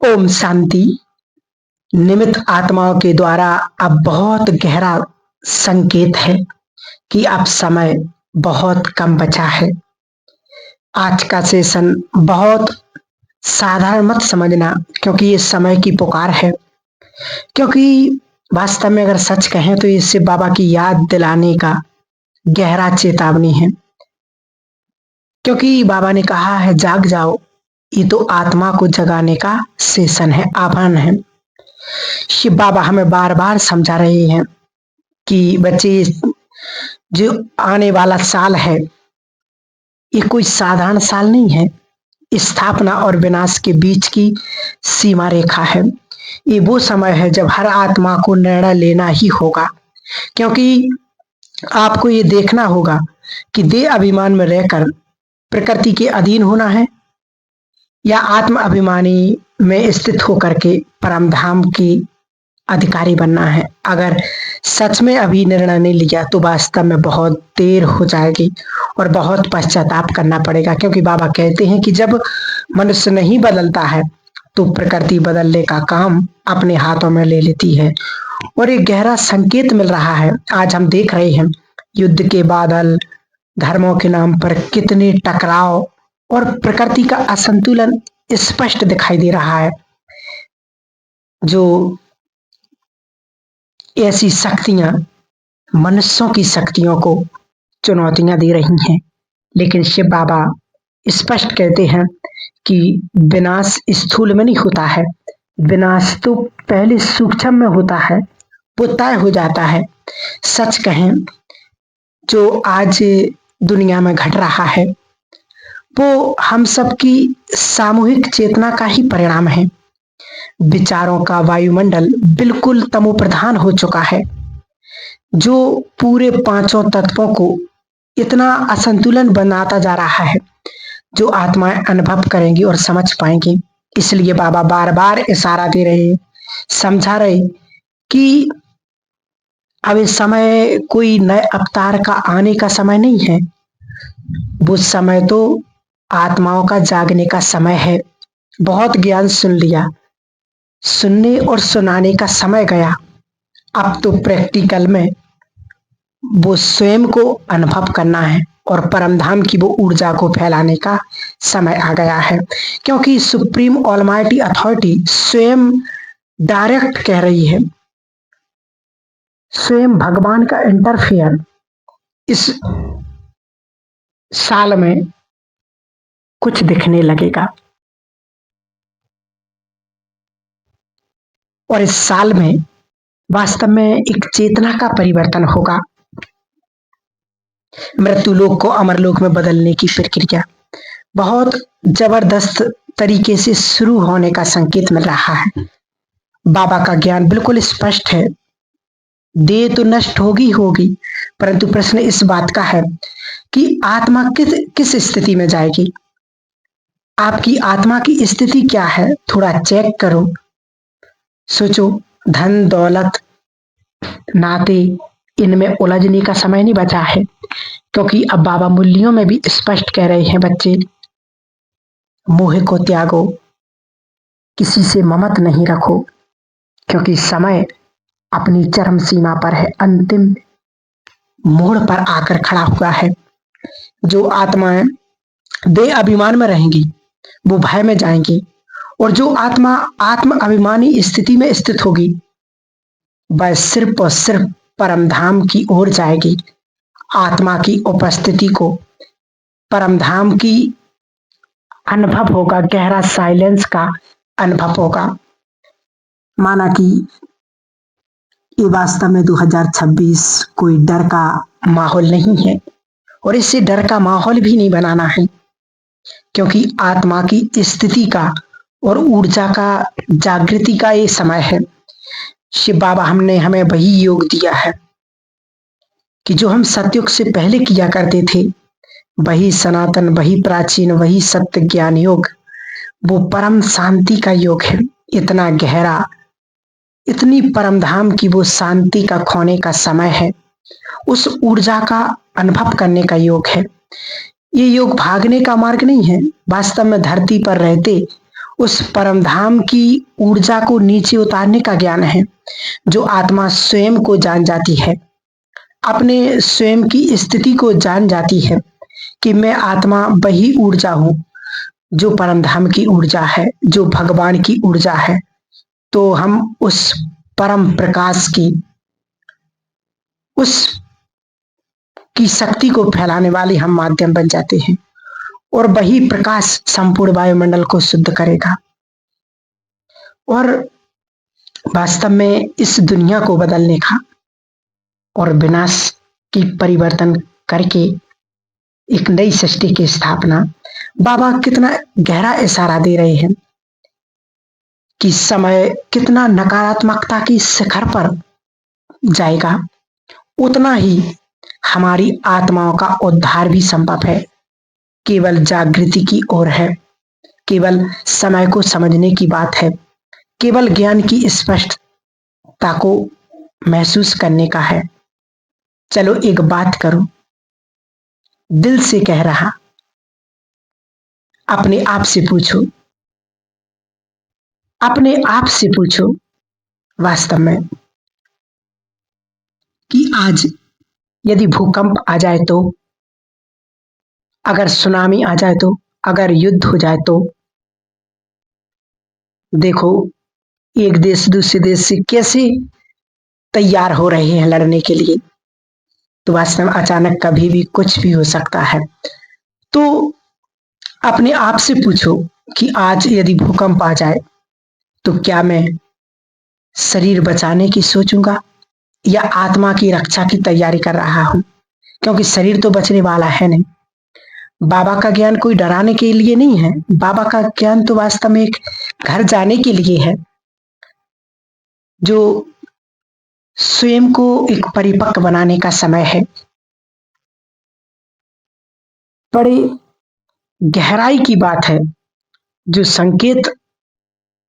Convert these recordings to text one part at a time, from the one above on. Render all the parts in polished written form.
ओम शांति। निमित्त आत्माओं के द्वारा अब बहुत गहरा संकेत है कि अब समय बहुत कम बचा है। आज का सेशन बहुत साधारण मत समझना, क्योंकि ये समय की पुकार है। क्योंकि वास्तव में अगर सच कहें तो इससे बाबा की याद दिलाने का गहरा चेतावनी है। क्योंकि बाबा ने कहा है जाग जाओ, ये तो आत्मा को जगाने का सेशन है, आह्वान है। शिव बाबा हमें बार बार समझा रहे हैं कि बच्चे, जो आने वाला साल है ये कोई साधारण साल नहीं है। स्थापना और विनाश के बीच की सीमा रेखा है। ये वो समय है जब हर आत्मा को निर्णय लेना ही होगा, क्योंकि आपको ये देखना होगा कि देह अभिमान में रहकर प्रकृति के अधीन होना है या आत्म अभिमानी में स्थित होकर के परम धाम की अधिकारी बनना है। अगर सच में अभी निर्णय नहीं लिया तो वास्तव में बहुत देर हो जाएगी और बहुत पश्चाताप करना पड़ेगा। क्योंकि बाबा कहते हैं कि जब मनुष्य नहीं बदलता है तो प्रकृति बदलने का काम अपने हाथों में ले लेती है। और एक गहरा संकेत मिल रहा है। आज हम देख रहे हैं युद्ध के बादल, धर्मों के नाम पर कितने टकराव और प्रकृति का असंतुलन स्पष्ट दिखाई दे रहा है। जो ऐसी शक्तियां मनुष्यों की शक्तियों को चुनौतियां दे रही हैं, लेकिन शिव बाबा स्पष्ट कहते हैं कि विनाश स्थूल में नहीं होता है, विनाश तो पहले सूक्ष्म में होता है, वो तय हो जाता है। सच कहें, जो आज दुनिया में घट रहा है वो हम सबकी सामूहिक चेतना का ही परिणाम है। विचारों का वायुमंडल बिल्कुल तमो प्रधान हो चुका है, जो पूरे पांचों तत्वों को इतना असंतुलन बनाता जा रहा है, जो आत्माएं अनुभव करेंगी और समझ पाएंगी। इसलिए बाबा बार बार इशारा दे रहे, समझा रहे कि अब इस समय कोई नए अवतार का आने का समय नहीं है। वो समय तो आत्माओं का जागने का समय है। बहुत ज्ञान सुन लिया, सुनने और सुनाने का समय गया। अब तो प्रैक्टिकल में वो स्वयं को अनुभव करना है और परमधाम की वो ऊर्जा को फैलाने का समय आ गया है। क्योंकि सुप्रीम ऑलमाइटी अथॉरिटी स्वयं डायरेक्ट कह रही है, स्वयं भगवान का इंटरफेयर इस साल में कुछ दिखने लगेगा। और इस साल में वास्तव में एक चेतना का परिवर्तन होगा। मृत्यु लोक को अमर लोक में बदलने की प्रक्रिया बहुत जबरदस्त तरीके से शुरू होने का संकेत मिल रहा है। बाबा का ज्ञान बिल्कुल स्पष्ट है। देह तो नष्ट होगी होगी, परंतु प्रश्न इस बात का है कि आत्मा किस किस स्थिति में जाएगी। आपकी आत्मा की स्थिति क्या है, थोड़ा चेक करो, सोचो। धन दौलत नाते इनमें उलझने का समय नहीं बचा है, क्योंकि अब बाबा मूल्यों में भी स्पष्ट कह रहे हैं, बच्चे मोह को त्यागो, किसी से ममत नहीं रखो, क्योंकि समय अपनी चरम सीमा पर है, अंतिम मोड़ पर आकर खड़ा हुआ है। जो आत्माएं देह अभिमान में रहेंगी वो भय में जाएंगी, और जो आत्मा आत्म अभिमानी स्थिति में स्थित होगी वह सिर्फ और सिर्फ परमधाम की ओर जाएगी। आत्मा की उपस्थिति को परमधाम की अनुभव होगा, गहरा साइलेंस का अनुभव होगा। माना कि ये वास्तव में 2026 कोई डर का माहौल नहीं है, और इससे डर का माहौल भी नहीं बनाना है, क्योंकि आत्मा की स्थिति का और ऊर्जा का जागृति का ये समय है। शिव बाबा हमने हमें वही योग दिया है कि जो हम सतयुग से पहले किया करते थे, वही सनातन, वही प्राचीन, वही सत्य ज्ञान योग, वो परम शांति का योग है। इतना गहरा, इतनी परमधाम की वो शांति का खोने का समय है। उस ऊर्जा का अनुभव करने का योग है। ये योग भागने का मार्ग नहीं है। वास्तव में धरती पर रहते उस परम धाम की ऊर्जा को नीचे उतारने का ज्ञान है, जो आत्मा स्वयं को जान जाती है, अपने स्वयं की स्थिति को जान जाती है कि मैं आत्मा वही ऊर्जा हूं जो परम धाम की ऊर्जा है, जो भगवान की ऊर्जा है। तो हम उस परम प्रकाश की, उस की शक्ति को फैलाने वाले हम माध्यम बन जाते हैं, और वही प्रकाश संपूर्ण वायुमंडल को शुद्ध करेगा और वास्तव में इस दुनिया को बदलने का और विनाश की परिवर्तन करके एक नई सृष्टि की स्थापना। बाबा कितना गहरा इशारा दे रहे हैं कि समय कितना नकारात्मकता की शिखर पर जाएगा, उतना ही हमारी आत्माओं का उद्धार भी संभव है। केवल जागृति की ओर है, केवल समय को समझने की बात है, केवल ज्ञान की स्पष्टता को महसूस करने का है। चलो एक बात करो, दिल से कह रहा, अपने आप से पूछो, अपने आप से पूछो वास्तव में कि आज यदि भूकंप आ जाए तो, अगर सुनामी आ जाए तो, अगर युद्ध हो जाए तो, देखो एक देश दूसरे देश से कैसे तैयार हो रहे हैं लड़ने के लिए। तो वास्तव में अचानक कभी भी कुछ भी हो सकता है। तो अपने आप से पूछो कि आज यदि भूकंप आ जाए तो क्या मैं शरीर बचाने की सोचूंगा या आत्मा की रक्षा की तैयारी कर रहा हूं, क्योंकि शरीर तो बचने वाला है नहीं। बाबा का ज्ञान कोई डराने के लिए नहीं है, बाबा का ज्ञान तो वास्तव में एक घर जाने के लिए है, जो स्वयं को एक परिपक्व बनाने का समय है। बड़ी गहराई की बात है जो संकेत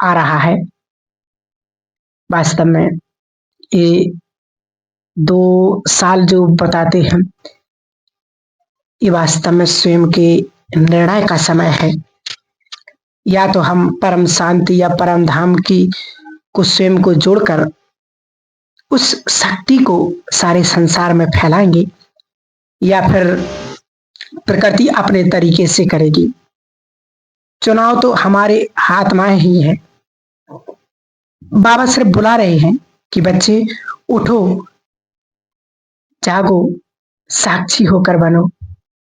आ रहा है। वास्तव में ये 2 साल जो बताते हैं, ये वास्तव में स्वयं के निर्णय का समय है। या तो हम परम शांति या परम धाम की को स्वयं को जोड़कर उस शक्ति को सारे संसार में फैलाएंगे, या फिर प्रकृति अपने तरीके से करेगी। चुनाव तो हमारे हाथ में ही है। बाबा सिर्फ बुला रहे हैं कि बच्चे उठो, जागो, साक्षी होकर बनो,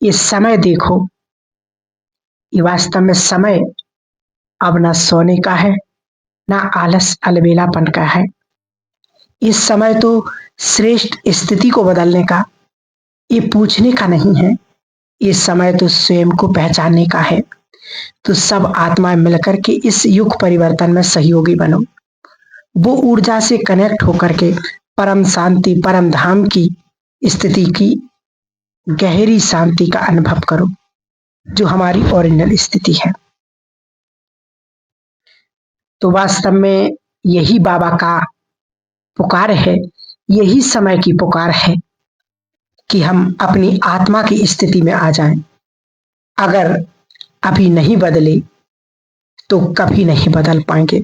ये समय देखो। ये वास्तव में समय अब ना सोने का है, ना आलस अलबेलापन का है। इस समय तो श्रेष्ठ स्थिति को बदलने का, ये पूछने का नहीं है। ये समय तो स्वयं को पहचानने का है। तो सब आत्माएं मिलकर के इस युग परिवर्तन में सहयोगी बनो। वो ऊर्जा से कनेक्ट होकर के परम शांति, परम धाम की स्थिति की गहरी शांति का अनुभव करो, जो हमारी ओरिजिनल स्थिति है। तो वास्तव में यही बाबा का पुकार है, यही समय की पुकार है कि हम अपनी आत्मा की स्थिति में आ जाएं। अगर अभी नहीं बदले तो कभी नहीं बदल पाएंगे।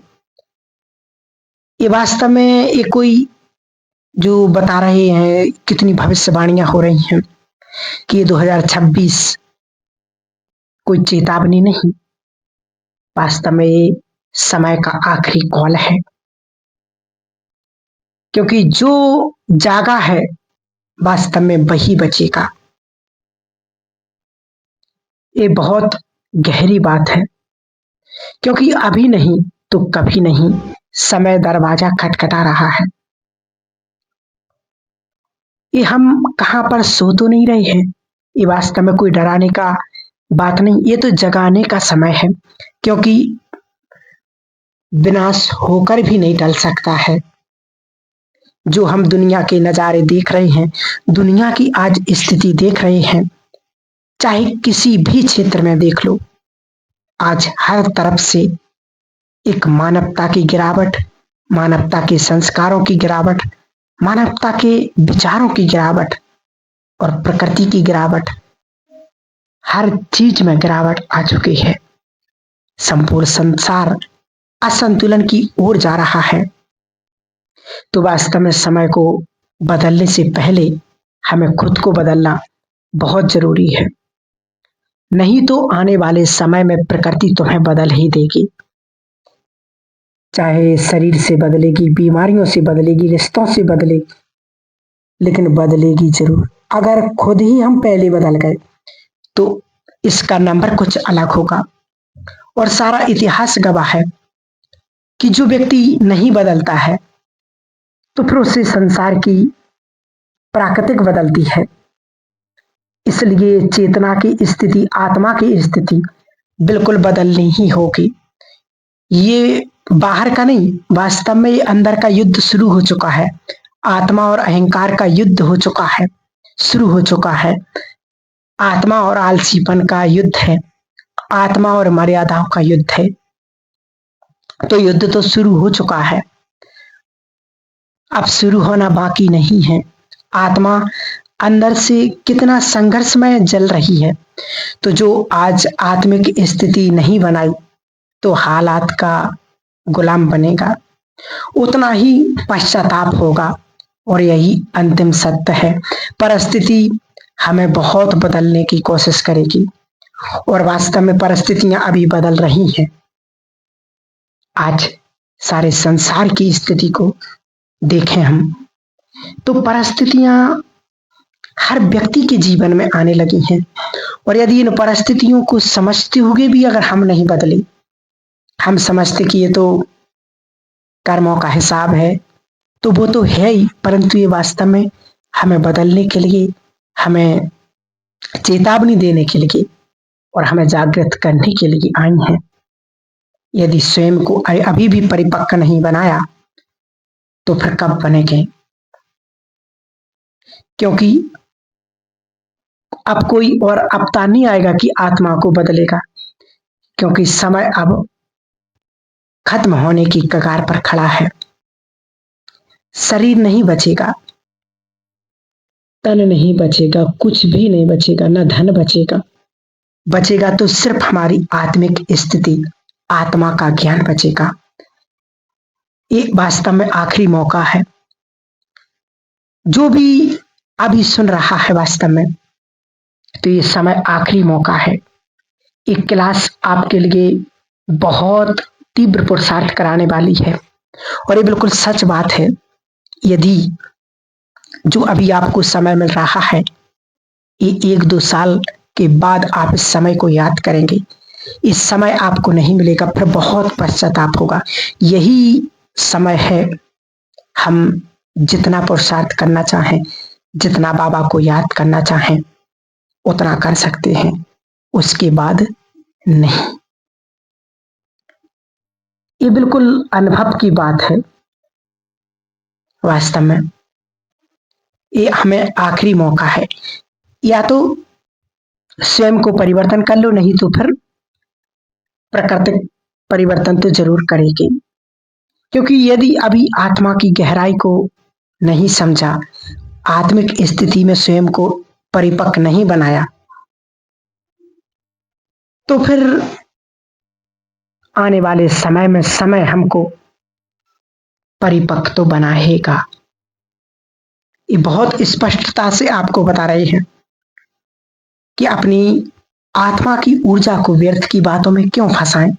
ये वास्तव में ये कोई जो बता रहे हैं, कितनी भविष्यवाणियां हो रही हैं कि ये 2026 कोई चेतावनी नहीं, वास्तव में ये समय का आखिरी कॉल है। क्योंकि जो जागा है वास्तव में वही बचेगा। ये बहुत गहरी बात है, क्योंकि अभी नहीं तो कभी नहीं समय दरवाजा खटखटा रहा है। ये हम कहां पर सो तो नहीं रहे हैं। ये वास्तव में कोई डराने का बात नहीं, ये तो जगाने का समय है, क्योंकि विनाश होकर भी नहीं टल सकता है। जो हम दुनिया के नजारे देख रहे हैं, दुनिया की आज स्थिति देख रहे हैं, चाहे किसी भी क्षेत्र में देख लो, आज हर तरफ से एक मानवता की गिरावट, मानवता के संस्कारों की गिरावट, मानवता के विचारों की गिरावट और प्रकृति की गिरावट, हर चीज में गिरावट आ चुकी है। संपूर्ण संसार असंतुलन की ओर जा रहा है, तो वास्तव में समय को बदलने से पहले हमें खुद को बदलना बहुत जरूरी है। नहीं तो आने वाले समय में प्रकृति तुम्हें बदल ही देगी। चाहे शरीर से बदलेगी, बीमारियों से बदलेगी, रिश्तों से बदलेगी, लेकिन बदलेगी जरूर। अगर खुद ही हम पहले बदल गए तो इसका नंबर कुछ अलग होगा। और सारा इतिहास गवाह है कि जो व्यक्ति नहीं बदलता है तो फिर उससे संसार की प्राकृतिक बदलती है। इसलिए चेतना की स्थिति, आत्मा की स्थिति बिल्कुल बदलनी ही होगी। ये बाहर का नहीं, वास्तव में ये अंदर का युद्ध शुरू हो चुका है। आत्मा और अहंकार का युद्ध हो चुका है, शुरू हो चुका है। आत्मा और आलसीपन का युद्ध है, आत्मा और मर्यादाओं का युद्ध है। तो युद्ध तो शुरू हो चुका है, अब शुरू होना बाकी नहीं है। आत्मा अंदर से कितना संघर्षमय जल रही है। तो जो आज आत्मिक स्थिति नहीं बनाई तो हालात का गुलाम बनेगा, उतना ही पश्चाताप होगा। और यही अंतिम सत्य है। परिस्थिति हमें बहुत बदलने की कोशिश करेगी और वास्तव में परिस्थितियां अभी बदल रही हैं। आज सारे संसार की स्थिति को देखें हम तो परिस्थितियां हर व्यक्ति के जीवन में आने लगी हैं। और यदि इन परिस्थितियों को समझते हुए भी अगर हम नहीं बदले, हम समझते कि ये तो कर्मों का हिसाब है, तो वो तो है ही, परंतु ये वास्तव में हमें बदलने के लिए, हमें चेतावनी देने के लिए और हमें जागृत करने के लिए आई है। यदि स्वयं को अभी भी परिपक्व नहीं बनाया तो फिर कब बनेंगे? क्योंकि अब कोई और अवतार नहीं आएगा कि आत्मा को बदलेगा, क्योंकि समय अब खत्म होने की कगार पर खड़ा है। शरीर नहीं बचेगा, तन नहीं बचेगा, कुछ भी नहीं बचेगा, न धन बचेगा। बचेगा तो सिर्फ हमारी आत्मिक स्थिति, आत्मा का ज्ञान बचेगा। ये वास्तव में आखिरी मौका है। जो भी अभी सुन रहा है वास्तव में, तो ये समय आखिरी मौका है। एक क्लास आपके लिए बहुत तीव्र पुरुषार्थ कराने वाली है और ये बिल्कुल सच बात है। यदि जो अभी आपको समय मिल रहा है, ये 1-2 साल के बाद आप इस समय को याद करेंगे। इस समय आपको नहीं मिलेगा, फिर बहुत पश्चाताप होगा। यही समय है, हम जितना पुरुषार्थ करना चाहें, जितना बाबा को याद करना चाहें, उतना कर सकते हैं, उसके बाद नहीं। ये बिल्कुल अनुभव की बात है। वास्तव में ये हमें आखिरी मौका है। या तो स्वयं को परिवर्तन कर लो, नहीं तो फिर प्राकृतिक परिवर्तन तो जरूर करेगी। क्योंकि यदि अभी आत्मा की गहराई को नहीं समझा, आत्मिक स्थिति में स्वयं को परिपक्व नहीं बनाया, तो फिर आने वाले समय में समय हमको परिपक्व तो बनाएगा। ये बहुत स्पष्टता से आपको बता रहे हैं कि अपनी आत्मा की ऊर्जा को व्यर्थ की बातों में क्यों फंसाएं।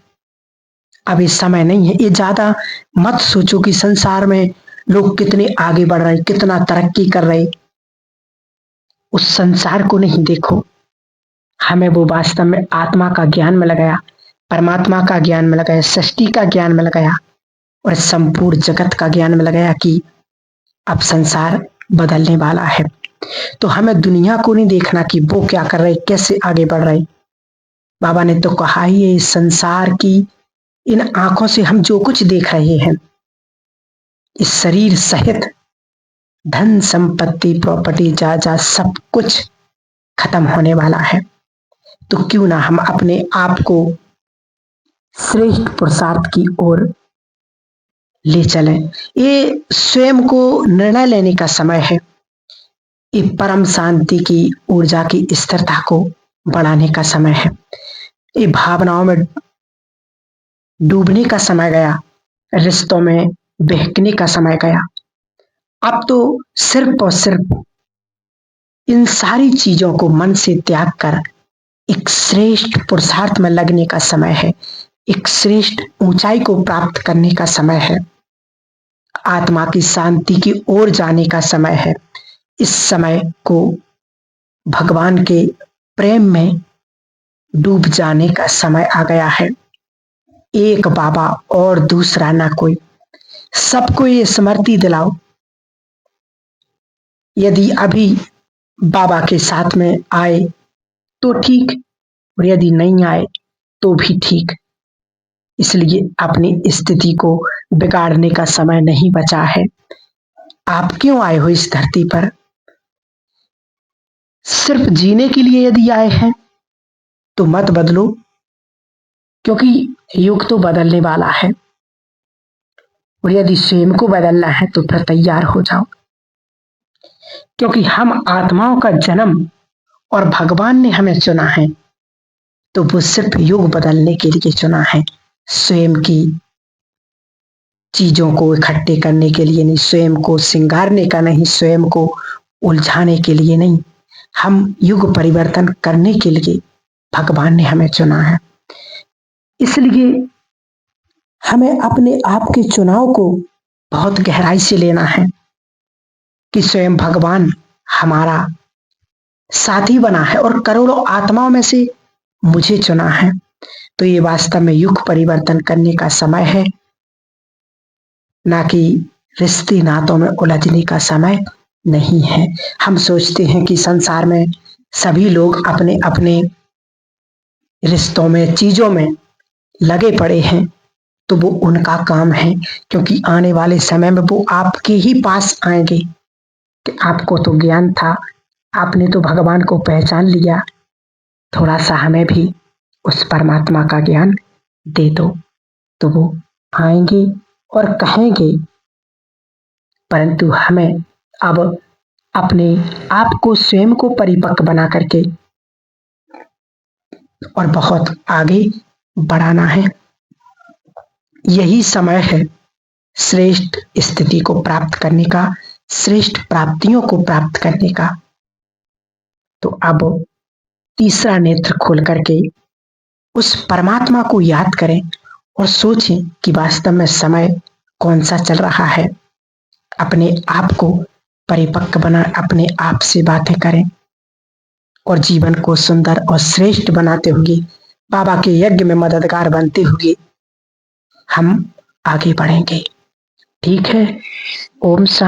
अभी समय नहीं है। ये ज्यादा मत सोचो कि संसार में लोग कितने आगे बढ़ रहे, कितना तरक्की कर रहे। उस संसार को नहीं देखो, हमें वो वास्तव में आत्मा का ज्ञान में लगाया, परमात्मा का ज्ञान में लगाया, सृष्टि का ज्ञान में लगाया और संपूर्ण जगत का ज्ञान में लगाया कि अब संसार बदलने वाला है। तो हमें दुनिया को नहीं देखना कि वो क्या कर रहे, कैसे आगे बढ़ रहे। बाबा ने तो कहा ही है, इस संसार की इन आंखों से हम जो कुछ देख रहे हैं, इस शरीर सहित धन संपत्ति प्रॉपर्टी जा सब कुछ खत्म होने वाला है। तो क्यों ना हम अपने आप को श्रेष्ठ पुरुषार्थ की ओर ले चलें। ये स्वयं को निर्णय लेने का समय है। ये परम शांति की ऊर्जा की स्थिरता को बढ़ाने का समय है। ये भावनाओं में डूबने का समय गया, रिश्तों में बहकने का समय गया। अब तो सिर्फ और सिर्फ इन सारी चीजों को मन से त्याग कर एक श्रेष्ठ पुरुषार्थ में लगने का समय है, एक श्रेष्ठ ऊंचाई को प्राप्त करने का समय है, आत्मा की शांति की ओर जाने का समय है। इस समय को भगवान के प्रेम में डूब जाने का समय आ गया है। एक बाबा और दूसरा ना कोई। सबको ये स्मृति दिलाओ, यदि अभी बाबा के साथ में आए तो ठीक, और यदि नहीं आए तो भी ठीक। इसलिए अपनी स्थिति को बिगाड़ने का समय नहीं बचा है। आप क्यों आए हो इस धरती पर? सिर्फ जीने के लिए यदि आए हैं तो मत बदलो, क्योंकि युग तो बदलने वाला है। और यदि स्वयं को बदलना है तो फिर तैयार हो जाओ, क्योंकि हम आत्माओं का जन्म और भगवान ने हमें चुना है तो वो सिर्फ युग बदलने के लिए चुना है, स्वयं की चीजों को इकट्ठे करने के लिए नहीं, स्वयं को सिंगारने का नहीं, स्वयं को उलझाने के लिए नहीं। हम युग परिवर्तन करने के लिए भगवान ने हमें चुना है। इसलिए हमें अपने आप के चुनाव को बहुत गहराई से लेना है कि स्वयं भगवान हमारा साथी बना है और करोड़ों आत्माओं में से मुझे चुना है। तो ये वास्तव में युग परिवर्तन करने का समय है, ना कि रिश्ते नातों में उलझने का समय नहीं है। हम सोचते हैं कि संसार में सभी लोग अपने अपने रिश्तों में, चीजों में लगे पड़े हैं, तो वो उनका काम है, क्योंकि आने वाले समय में वो आपके ही पास आएंगे कि आपको तो ज्ञान था, आपने तो भगवान को पहचान लिया, थोड़ा सा हमें भी उस परमात्मा का ज्ञान दे दो। तो वो आएंगे और कहेंगे, परंतु हमें अब अपने आप को, स्वयं को परिपक्व बना करके और बहुत आगे बढ़ाना है। यही समय है श्रेष्ठ स्थिति को प्राप्त करने का, श्रेष्ठ प्राप्तियों को प्राप्त करने का। तो अब तीसरा नेत्र खोल करके उस परमात्मा को याद करें और सोचें कि वास्तव में समय कौन सा चल रहा है। अपने आप को परिपक्व बना, अपने आप से बातें करें और जीवन को सुंदर और श्रेष्ठ बनाते हुए, बाबा के यज्ञ में मददगार बनते हुए हम आगे बढ़ेंगे। ठीक है। ओम शांति।